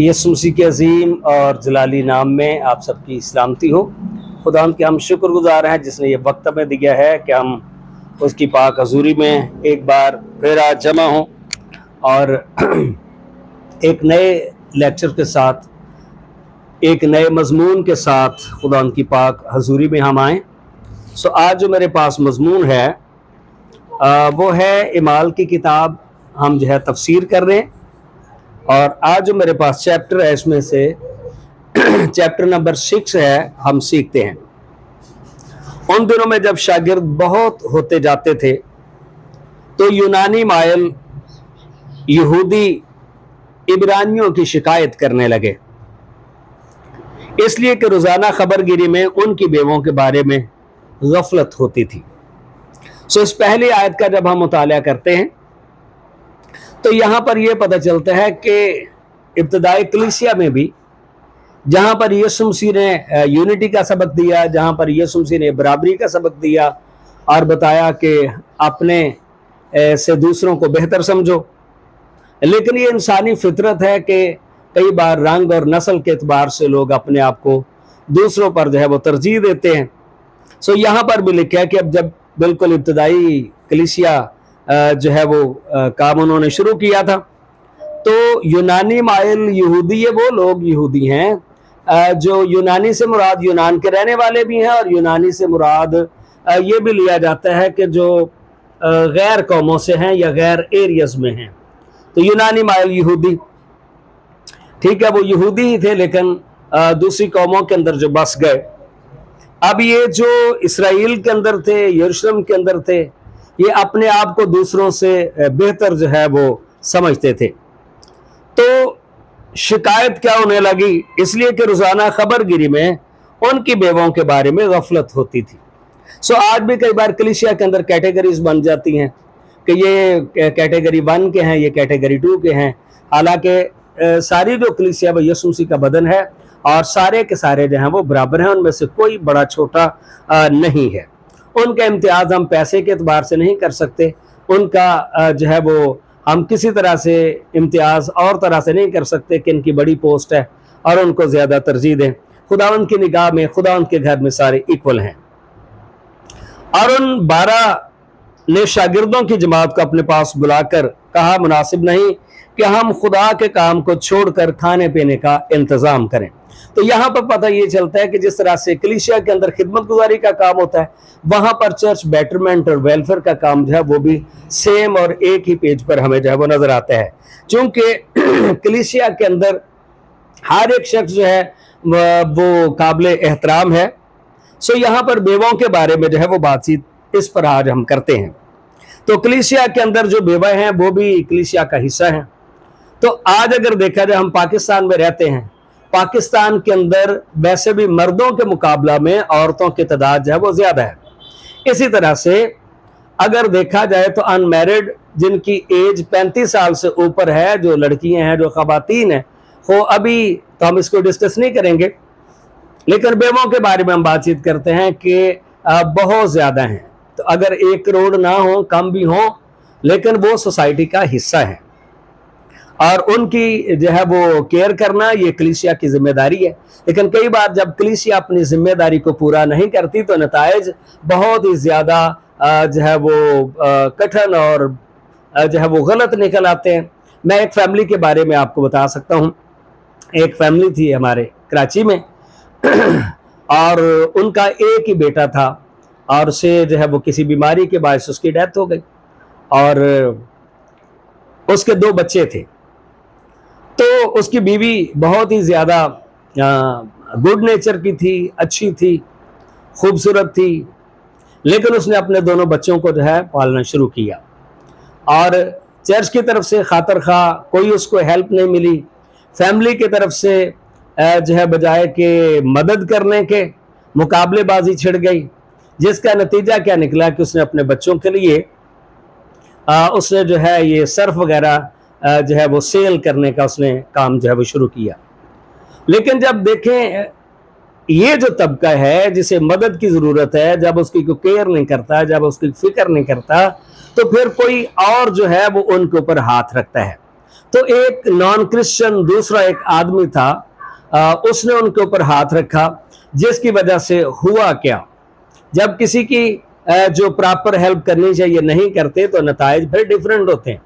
यीशु मसीह के अजीम और जलाली नाम में आप सबकी सलामती हो। खुदा के हम शुक्रगुजार हैं जिसने ये वक्त हमें दिया है कि हम उसकी पाक हजूरी में एक बार फिर आज जमा हों और एक नए लेक्चर के साथ, एक नए मजमून के साथ खुदा की पाक हजूरी में हम आएँ। आज जो मेरे पास मजमून है वो है इमाल की किताब, हम जो है तफसीर कर रहे हैं। और आज जो मेरे पास चैप्टर है इसमें से चैप्टर नंबर 6 है, हम सीखते हैं। उन दिनों में जब शागिर्द बहुत होते जाते थे तो यूनानी मायल यहूदी इब्रानियों की शिकायत करने लगे, इसलिए कि रोज़ाना खबरगिरी में उनकी बेवों के बारे में गफलत होती थी। इस पहली आयत का जब हम मुताला करते हैं तो यहाँ पर यह पता चलता है कि इब्तदाई कलीसिया में भी, जहाँ पर यीशु मसीह ने यूनिटी का सबक दिया, जहाँ पर यीशु मसीह ने बराबरी का सबक दिया और बताया कि अपने से दूसरों को बेहतर समझो, लेकिन ये इंसानी फितरत है कि कई बार रंग और नस्ल के एतबार से लोग अपने आप को दूसरों पर जो है वो तरजीह देते हैं। यहाँ पर भी लिखा है कि अब जब बिल्कुल इब्तदाई कलीसिया जो है वो काम उन्होंने शुरू किया था तो यूनानी माइल यहूदी, ये वो लोग यहूदी हैं जो यूनानी से मुराद यूनान के रहने वाले भी हैं, और यूनानी से मुराद ये भी लिया जाता है कि जो गैर कौमों से हैं या गैर एरियाज में हैं। तो यूनानी माइल यहूदी, ठीक है, वो यहूदी ही थे लेकिन दूसरी कौमों के अंदर जो बस गए। अब ये जो इसराइल के अंदर थे, यरूशलेम के अंदर थे, ये अपने आप को दूसरों से बेहतर जो है वो समझते थे। तो शिकायत क्या होने लगी, इसलिए कि रोज़ाना खबरगिरी में उनकी बेवों के बारे में गफलत होती थी। आज भी कई बार कलीसिया के अंदर कैटेगरीज बन जाती हैं कि ये कैटेगरी 1 के हैं, ये कैटेगरी 2 के हैं। हालांकि सारी जो कलीसिया वो यीशु मसीह का बदन है और सारे के सारे जो हैं वो बराबर हैं, उनमें से कोई बड़ा छोटा नहीं है। उनका इम्तियाज़ हम पैसे के एतबार से नहीं कर सकते, उनका जो है वो हम किसी तरह से इम्तियाज़ और तरह से नहीं कर सकते कि इनकी बड़ी पोस्ट है और उनको ज़्यादा तरजीह दें। खुदा उनकी निगाह में, खुदा उनके घर में सारे इक्वल हैं। और उन 12 ने शागिर्दों की जमात को अपने पास बुलाकर कहा, मुनासिब नहीं कि हम खुदा के काम को छोड़कर खाने पीने का इंतज़ाम करें। तो यहाँ पर पता ये चलता है कि जिस तरह से कलीसिया के अंदर खिदमत गुजारी का काम होता है, वहाँ पर चर्च बेटरमेंट और वेलफेयर का काम जो है वो भी सेम और एक ही पेज पर हमें जो है वो नजर आता है। चूंकि कलीसिया के अंदर हर एक शख्स जो है वो काबिल एहतराम है। यहाँ पर बेवों के बारे में जो है वो बातचीत इस पर आज हम करते हैं। तो कलीसिया के अंदर जो बेवा हैं वो भी कलीसिया का हिस्सा हैं। तो आज अगर देखा जाए, हम पाकिस्तान में रहते हैं, पाकिस्तान के अंदर वैसे भी मर्दों के मुकाबला में औरतों की तादाद जो है वो ज़्यादा है। इसी तरह से अगर देखा जाए तो अनमैरिड जिनकी एज 35 साल से ऊपर है, जो लड़कियां हैं, जो ख़वातीन हैं, वो अभी तो हम इसको डिस्कस नहीं करेंगे, लेकिन बेवों के बारे में हम बातचीत करते हैं कि बहुत ज़्यादा हैं। तो अगर 1 करोड़ ना हो, कम भी हो, लेकिन वो सोसाइटी का हिस्सा है और उनकी जो है वो केयर करना ये कलीसिया की जिम्मेदारी है। लेकिन कई बार जब कलीसिया अपनी जिम्मेदारी को पूरा नहीं करती तो नताइज बहुत ही ज़्यादा जो है वो कठिन और जो है वो गलत निकल आते हैं। मैं एक फैमिली के बारे में आपको बता सकता हूँ। एक फैमिली थी हमारे कराची में और उनका एक ही बेटा था और उसे जो है वो किसी बीमारी के बायस उसकी डेथ हो गई और उसके 2 बच्चे थे। तो उसकी बीवी बहुत ही ज़्यादा गुड नेचर की थी, अच्छी थी, खूबसूरत थी, लेकिन उसने अपने दोनों बच्चों को जो है पालना शुरू किया और चर्च की तरफ से खातर खा कोई उसको हेल्प नहीं मिली। फैमिली की तरफ से जो है बजाय के मदद करने के मुकाबलेबाजी छिड़ गई, जिसका नतीजा क्या निकला कि उसने अपने बच्चों के लिए उसने जो है ये सर्फ वगैरह जो है वो सेल करने का उसने काम जो है वो शुरू किया। लेकिन जब देखें ये जो तबका है जिसे मदद की ज़रूरत है, जब उसकी कोई केयर नहीं करता, जब उसकी फिक्र नहीं करता, तो फिर कोई और जो है वो उनके ऊपर हाथ रखता है। तो एक नॉन क्रिश्चियन दूसरा एक आदमी था, उसने उनके ऊपर हाथ रखा, जिसकी वजह से हुआ क्या, जब किसी की जो प्रॉपर हेल्प करनी चाहिए नहीं करते तो नताइज फिर डिफरेंट होते हैं।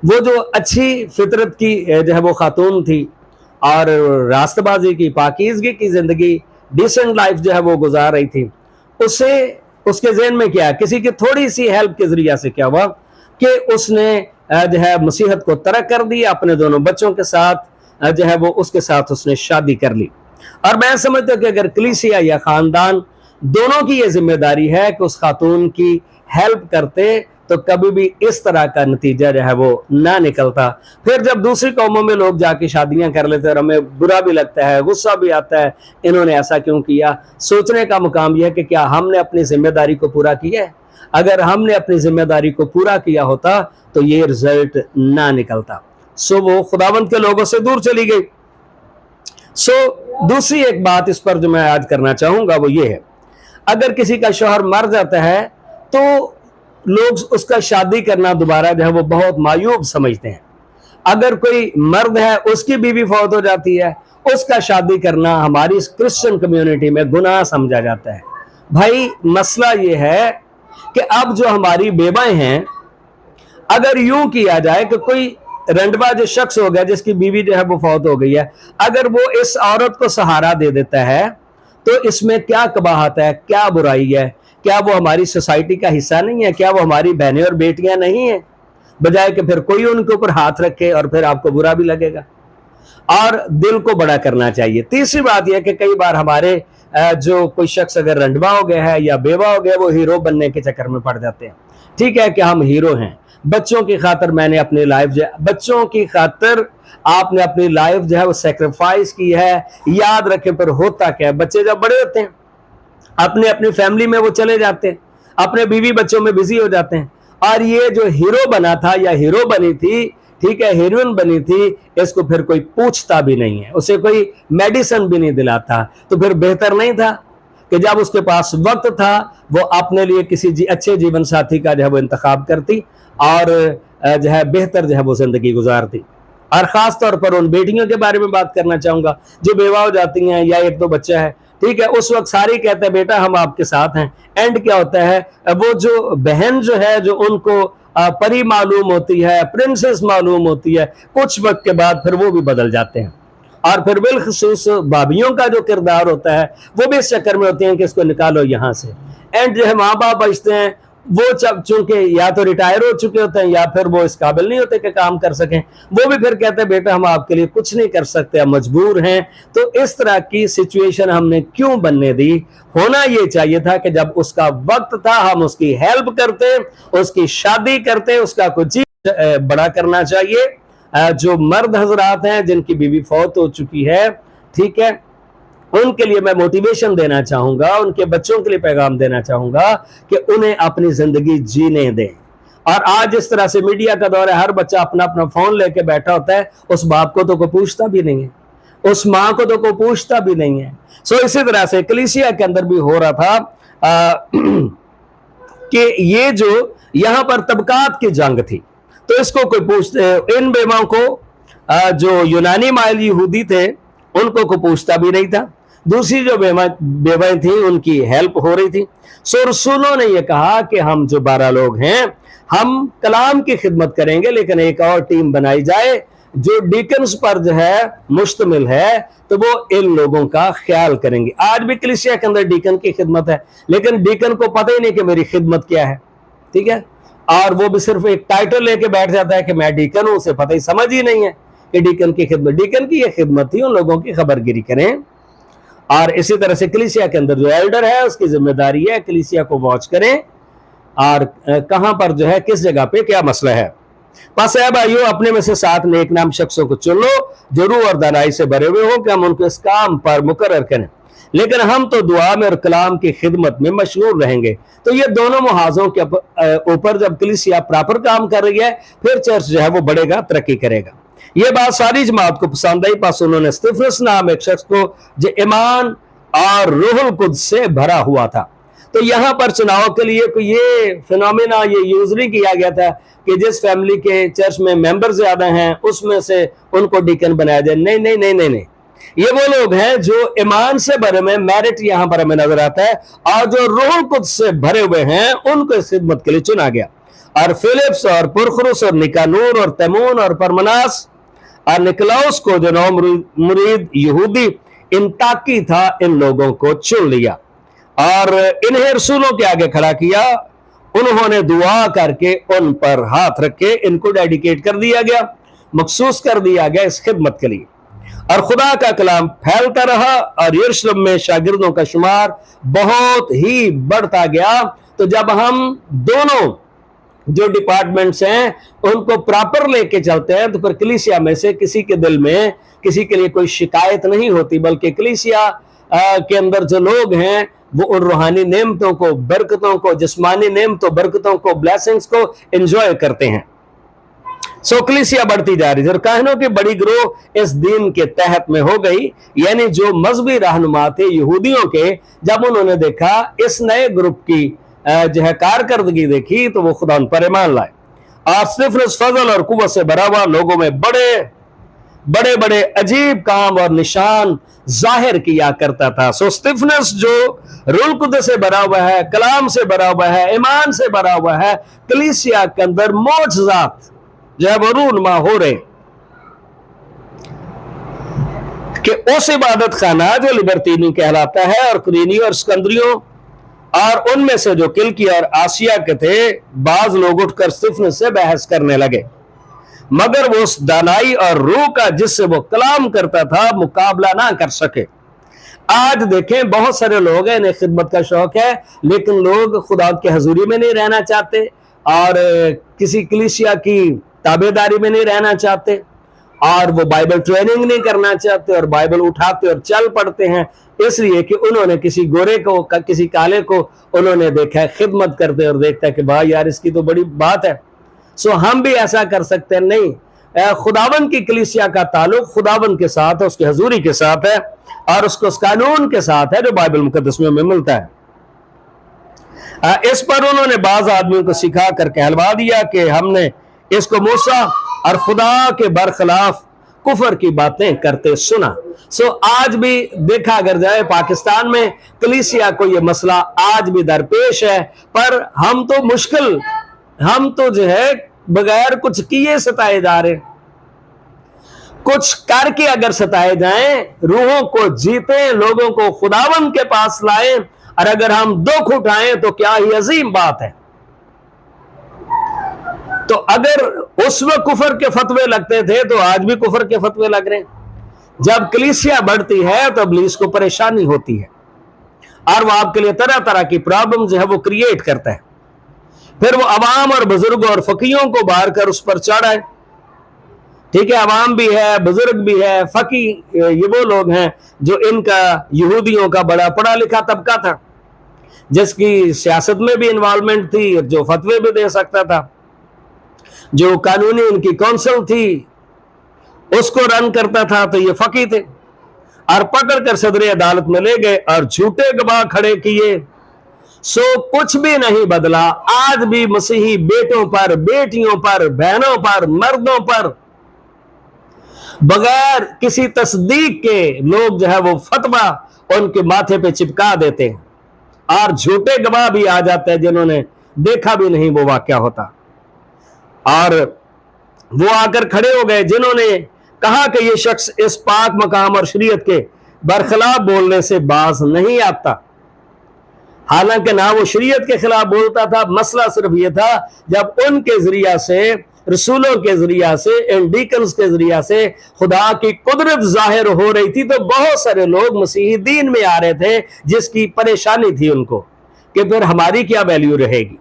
वो जो अच्छी फितरत की जो है वो खातून थी और रास्तबाजी की, पाकीज़गी की जिंदगी, डिसेंट लाइफ जो है वो गुजार रही थी, उसे उसके ज़हन में क्या, किसी की थोड़ी सी हेल्प के जरिया से क्या हुआ कि उसने जो है मसीहत को तर्क कर दिया, अपने दोनों बच्चों के साथ जो है वो उसके साथ उसने शादी कर ली। और मैं समझता हूँ कि अगर कलीसिया या खानदान दोनों की ये जिम्मेदारी है कि उस खातून की हेल्प करते, तो कभी भी इस तरह का नतीजा जो है वो ना निकलता। फिर जब दूसरी कौमों में लोग जाके शादियां कर लेते हैं और हमें बुरा भी लगता है, गुस्सा भी आता है, इन्होंने ऐसा क्यों किया। सोचने का मुकाम यह है कि क्या हमने अपनी जिम्मेदारी को पूरा किया है। अगर हमने अपनी जिम्मेदारी को पूरा किया होता तो ये रिजल्ट ना निकलता। सो वो खुदावंद के लोगों से दूर चली गई। सो दूसरी एक बात इस पर जो मैं याद करना चाहूंगा वो ये है, अगर किसी का शौहर मर जाता है तो लोग उसका शादी करना दोबारा जो है वो बहुत मायूब समझते हैं। अगर कोई मर्द है उसकी बीवी फौत हो जाती है, उसका शादी करना हमारी क्रिश्चियन कम्युनिटी में गुनाह समझा जाता है। भाई मसला ये है कि अब जो हमारी बेवाएं हैं, अगर यूं किया जाए कि कोई रंडवा जो शख्स हो गया जिसकी बीवी जो है वो फौत हो गई है, अगर वो इस औरत को सहारा दे देता है तो इसमें क्या कबाहत है, क्या बुराई है? क्या वो हमारी सोसाइटी का हिस्सा नहीं है? क्या वो हमारी बहनें और बेटियां नहीं है? बजाय कि फिर कोई उनके ऊपर हाथ रखे और फिर आपको बुरा भी लगेगा। और दिल को बड़ा करना चाहिए। तीसरी बात यह कि कई बार हमारे जो कोई शख्स अगर रंडवा हो गया है या बेवा हो गया, वो हीरो बनने के चक्कर में पड़ जाते हैं। ठीक है कि हम हीरो हैं, बच्चों की खातर मैंने अपनी लाइफ बच्चों की खातर आपने अपनी लाइफ जो है वो सेक्रीफाइस की है। याद रखें फिर होता क्या है, बच्चे जब बड़े होते हैं अपने अपनी फैमिली में वो चले जाते हैं, अपने बीवी बच्चों में बिजी हो जाते हैं, और ये जो हीरो बना था या हीरो बनी थी, ठीक है, हीरोइन बनी थी, इसको फिर कोई पूछता भी नहीं है, उसे कोई मेडिसिन भी नहीं दिलाता। तो फिर बेहतर नहीं था कि जब उसके पास वक्त था वो अपने लिए किसी अच्छे जीवन साथी का जो है वो इंतखाब करती और जो है बेहतर जो है वो जिंदगी गुजारती। और खास तौर पर उन बेटियों के बारे में बात करना चाहूंगा जो बेवा हो जाती हैं या एक दो बच्चा है, ठीक है, उस वक्त सारे कहते हैं बेटा हम आपके साथ हैं। एंड क्या होता है, वो जो बहन जो है जो उनको परी मालूम होती है, प्रिंसेस मालूम होती है, कुछ वक्त के बाद फिर वो भी बदल जाते हैं। और फिर बिलखसूस भाभियों का जो किरदार होता है वो भी इस चक्कर में होते हैं कि इसको निकालो यहाँ से। एंड जो है माँ बाप बचते हैं, वो चूंकि या तो रिटायर हो चुके होते हैं या फिर वो इस काबिल नहीं होते कि काम कर सकें, वो भी फिर कहते हैं बेटा हम आपके लिए कुछ नहीं कर सकते, हम मजबूर हैं। तो इस तरह की सिचुएशन हमने क्यों बनने दी? होना ये चाहिए था कि जब उसका वक्त था हम उसकी हेल्प करते, उसकी शादी करते, उसका कुछ बड़ा करना चाहिए। जो मर्द हजरात हैं जिनकी बीवी फौत हो चुकी है, ठीक है, उनके लिए मैं मोटिवेशन देना चाहूंगा, उनके बच्चों के लिए पैगाम देना चाहूंगा कि उन्हें अपनी जिंदगी जीने दें। और आज इस तरह से मीडिया का दौर है, हर बच्चा अपना अपना फोन लेके बैठा होता है, उस बाप को तो कोई पूछता भी नहीं है, उस माँ को तो कोई पूछता भी नहीं है। सो इसी तरह से कलीसिया के अंदर भी हो रहा था कि ये जो यहाँ पर तबकात की जंग थी, तो इसको कोई पूछते, इन बेवाओं को जो यूनानी माइल यहूदी थे उनको कोई पूछता भी नहीं था। दूसरी जो बेवाएं थी उनकी हेल्प हो रही थी। सो रसूलों ने यह कहा कि हम जो 12 लोग हैं हम कलाम की खिदमत करेंगे, लेकिन एक और टीम बनाई जाए जो डीकन्स पर जो है मुश्तमिल है, तो वो इन लोगों का ख्याल करेंगे। आज भी कलीसिया के अंदर डीकन की खिदमत है, लेकिन डीकन को पता ही नहीं कि मेरी खिदमत क्या है, ठीक है, और वो भी सिर्फ एक टाइटल लेके बैठ जाता है कि मैं डीकन हूं, उसे पता ही समझ ही नहीं है कि डीकन की खिदमत, डीकन की ये खिदमत थी उन लोगों की खबरगिरी करें। और इसी तरह से कलीसिया के अंदर जो एल्डर है उसकी जिम्मेदारी है कलीसिया को वॉच करें और कहां पर जो है किस जगह पे क्या मसला है। बस है भाइयों, अपने में से 7 नेक नाम शख्सों को चुन लो जो रूह और दानाई से भरे हुए हो कि हम उनको इस काम पर मुकर्रर करें, लेकिन हम तो दुआ में और कलाम की खिदमत में मशगूल रहेंगे। तो ये दोनों मुहाजों के ऊपर जब कलीसिया प्रॉपर काम कर रही है फिर चर्च जो है वो बढ़ेगा, तरक्की करेगा। ये बात सारी जमात को पसंद आई। पास उन्होंने स्तिफनस नाम एक शख्स को जो ईमान और रूहुल कुद्स से भरा हुआ था, तो यहाँ पर चुनाव के लिए कोई ये फिनोमेना ये यूज नहीं किया गया था कि जिस फैमिली के चर्च में मेंबर ज्यादा हैं उसमें से उनको डीकन बनाया जाए। नहीं नहीं नहीं नहीं नहीं, ये वो लोग हैं जो ईमान से भरे में, मेरिट यहाँ पर हमें नजर आता है, और जो रूह कुद्स से भरे हुए हैं उनको इस खिदमत के लिए चुना गया। और फिलिप्स और पुरखरुस और निकानूर और तैमून और परमनास और निकलाउस को जो नौ मुरीद यहूदी इंताकी था, इन लोगों को चुन लिया और इन्हें रसूलों के आगे खड़ा किया। उन्होंने दुआ करके उन पर हाथ रखे, इनको डेडिकेट कर दिया गया, मखसूस कर दिया गया इस खिदमत के लिए। और खुदा का कलाम फैलता रहा और यरूशलेम में शागिर्दों का शुमार बहुत ही बढ़ता गया। तो जब हम दोनों जो डिपार्टमेंट्स हैं उनको प्रॉपर लेके चलते हैं तो फिर कलीसिया में से किसी के दिल में किसी के लिए कोई शिकायत नहीं होती, बल्कि कलीसिया के अंदर जो लोग हैं वो उन रूहानी नेमतों को, बरकतों को, जिस्मानी नेमतों, बरकतों को, ब्लेसिंग्स को एंजॉय करते हैं। सो कलीसिया बढ़ती जा रही थी और काहनों की बड़ी ग्रोह इस दीन के तहत में हो गई। यानी जो मजहबी रहनुमा थे यहूदियों के, जब उन्होंने देखा इस नए ग्रुप की जो है कारकर्दगी देखी तो वो खुदा उन पर ईमान लाए। और स्टिफनस फजल और कुव्वत से भरा हुआ, लोगों में बड़े बड़े बड़े अजीब काम और निशान जाहिर किया करता था। सो स्टिफनस जो रूह कुद्स से भरा हुआ है, कलाम से भरा हुआ है, ईमान से भरा हुआ है, कलीसिया के अंदर मोजज़ात जो है वो रूनुमा हो रहे कि उस इबादत खाना जो लिबर्टीनी कहलाता है और कुरीनी और सिकंदरियों और उनमें से जो किल्किया और आसिया के थे, बाज लोग उठकर स्टिफनस से बहस करने लगे, मगर वो उस दानाई और रूह का जिससे वो कलाम करता था मुकाबला ना कर सके। आज देखें बहुत सारे लोग हैं, इन्हें खिदमत का शौक है, लेकिन लोग खुदा की हजूरी में नहीं रहना चाहते और किसी कलीसिया की ताबेदारी में नहीं रहना चाहते और वो बाइबल ट्रेनिंग नहीं करना चाहते और बाइबल उठाते और चल पड़ते हैं, इसलिए कि उन्होंने किसी गोरे को, किसी काले को उन्होंने देखा है खिदमत करते और देखता है कि भाई यार इसकी तो बड़ी बात है, सो हम भी ऐसा कर सकते हैं। नहीं, खुदावन की कलीसिया का ताल्लुक खुदावन के साथ है, उसकी हजूरी के साथ है और उसको उस कानून के साथ है जो बाइबल मुकद्दस में मिलता है। इस पर उन्होंने बाज आदमियों को सिखा कर कहलवा दिया कि हमने इसको मूसा और खुदा के बरखिलाफ कुफर की बातें करते सुना। सो आज भी देखा अगर जाए पाकिस्तान में कलीसिया को यह मसला आज भी दरपेश है, पर हम तो जो है बगैर कुछ किए सताए जा रहे। कुछ करके अगर सताए जाएं, रूहों को जीते, लोगों को खुदावन के पास लाएं, और अगर हम दुख उठाएं तो क्या ही अजीम बात है। तो अगर उस वक्त कुफर के फतवे लगते थे तो आज भी कुफर के फतवे लग रहे हैं। जब कलीसिया बढ़ती है तो इब्लीस को परेशानी होती है और वो आपके लिए तरह तरह की प्रॉब्लम जो है वो क्रिएट करता है। फिर वो अवाम और बुजुर्ग और फकीयों को बाहर कर उस पर चढ़ाए। ठीक है, अवाम भी है, बुजुर्ग भी है, फकी ये वो लोग हैं जो इनका यहूदियों का बड़ा पढ़ा लिखा तबका था, जिसकी सियासत में भी इन्वॉल्वमेंट थी, जो फतवे भी दे सकता था, जो कानूनी उनकी काउंसिल थी उसको रन करता था। तो ये फकी थे और पकड़कर सदर अदालत में ले गए और झूठे गवाह खड़े किए। सो कुछ भी नहीं बदला। आज भी मसीही बेटों पर, बेटियों पर, बहनों पर, मर्दों पर बगैर किसी तस्दीक के लोग जो है वो फतवा उनके माथे पे चिपका देते हैं और झूठे गवाह भी आ जाते हैं जिन्होंने देखा भी नहीं वो वाकया होता। और वो आकर खड़े हो गए जिन्होंने कहा कि ये शख्स इस पाक मकाम और शरीयत के बरखिलाफ बोलने से बाज नहीं आता। हालांकि ना वो शरीयत के खिलाफ बोलता था, मसला सिर्फ ये था जब उनके जरिया से, रसूलों के जरिया से, इन डीकन्स के जरिया से खुदा की कुदरत जाहिर हो रही थी तो बहुत सारे लोग मसीही दीन में आ रहे थे, जिसकी परेशानी थी उनको कि फिर हमारी क्या वैल्यू रहेगी,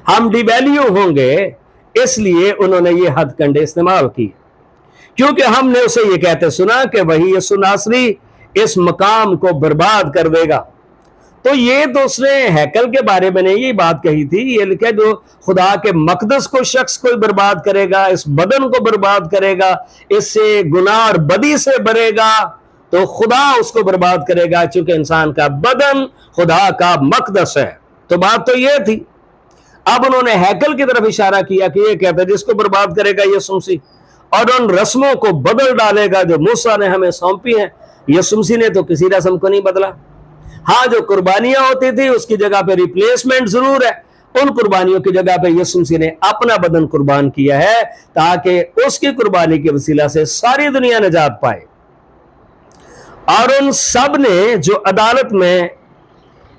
हम डिवैल्यू होंगे। इसलिए उन्होंने ये हथकंडे इस्तेमाल किए, क्योंकि हमने उसे ये कहते सुना कि वही यीशु नासरी इस मकाम को बर्बाद कर देगा। तो ये तो उसने हैकल के बारे में नहीं ये बात कही थी, ये लिखा जो खुदा के मकदस को शख्स कोई बर्बाद करेगा, इस बदन को बर्बाद करेगा, इससे गुनाह और बदी से भरेगा, तो खुदा उसको बर्बाद करेगा, चूंकि इंसान का बदन खुदा का मकदस है। तो बात तो ये थी। अब उन्होंने हैकल की तरफ इशारा किया कि ये कहते हैं जिसको बर्बाद करेगा यीशु मसीह और उन रस्मों को बदल डालेगा जो मूसा ने हमें सौंपी हैं। यीशु मसीह ने तो किसी रस्म को नहीं बदला। हाँ, जो कुर्बानियां होती थी उसकी जगह पे रिप्लेसमेंट जरूर है। उन कुर्बानियों की जगह पे यीशु मसीह ने अपना बदन कुर्बान किया है ताकि उसकी कुर्बानी के वसीला से सारी दुनिया निजात पाए। और उन सब ने जो अदालत में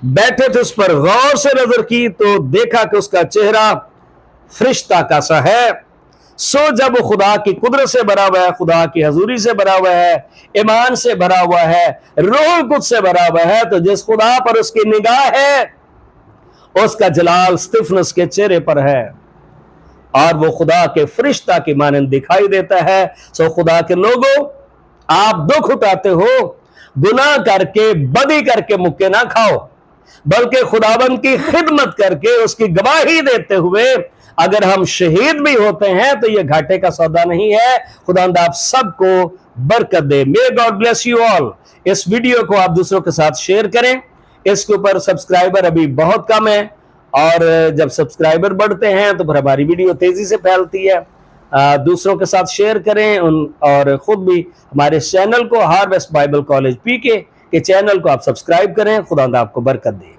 बैठे थे उस पर गौर से नजर की तो देखा कि उसका चेहरा फरिश्ता का सा है। सो जब वो खुदा की कुदरत से भरा हुआ है, खुदा की हजूरी से भरा हुआ है, ईमान से भरा हुआ है, रूह कुद्स से भरा हुआ है, तो जिस खुदा पर उसकी निगाह है उसका जलाल स्तिफनस के चेहरे पर है और वो खुदा के फरिश्ता की मानंद दिखाई देता है। सो खुदा के लोगों, आप दुख उठाते हो, गुनाह करके बदी करके मुक्के ना खाओ, बल्कि खुदाबंद की खिदमत करके उसकी गवाही देते हुए अगर हम शहीद भी होते हैं तो यह घाटे का सौदा नहीं है। खुदावंद आप सबको बरकत दे। May God bless you all. इस वीडियो को आप दूसरों के साथ शेयर करें। इसके ऊपर सब्सक्राइबर अभी बहुत कम है और जब सब्सक्राइबर बढ़ते हैं तो फिर हमारी वीडियो तेजी से फैलती है। दूसरों के साथ शेयर करें और खुद भी हमारे चैनल को हार्वेस्ट बाइबल कॉलेज पीके के चैनल को आप सब्सक्राइब करें। खुदा आपको बरकत दे।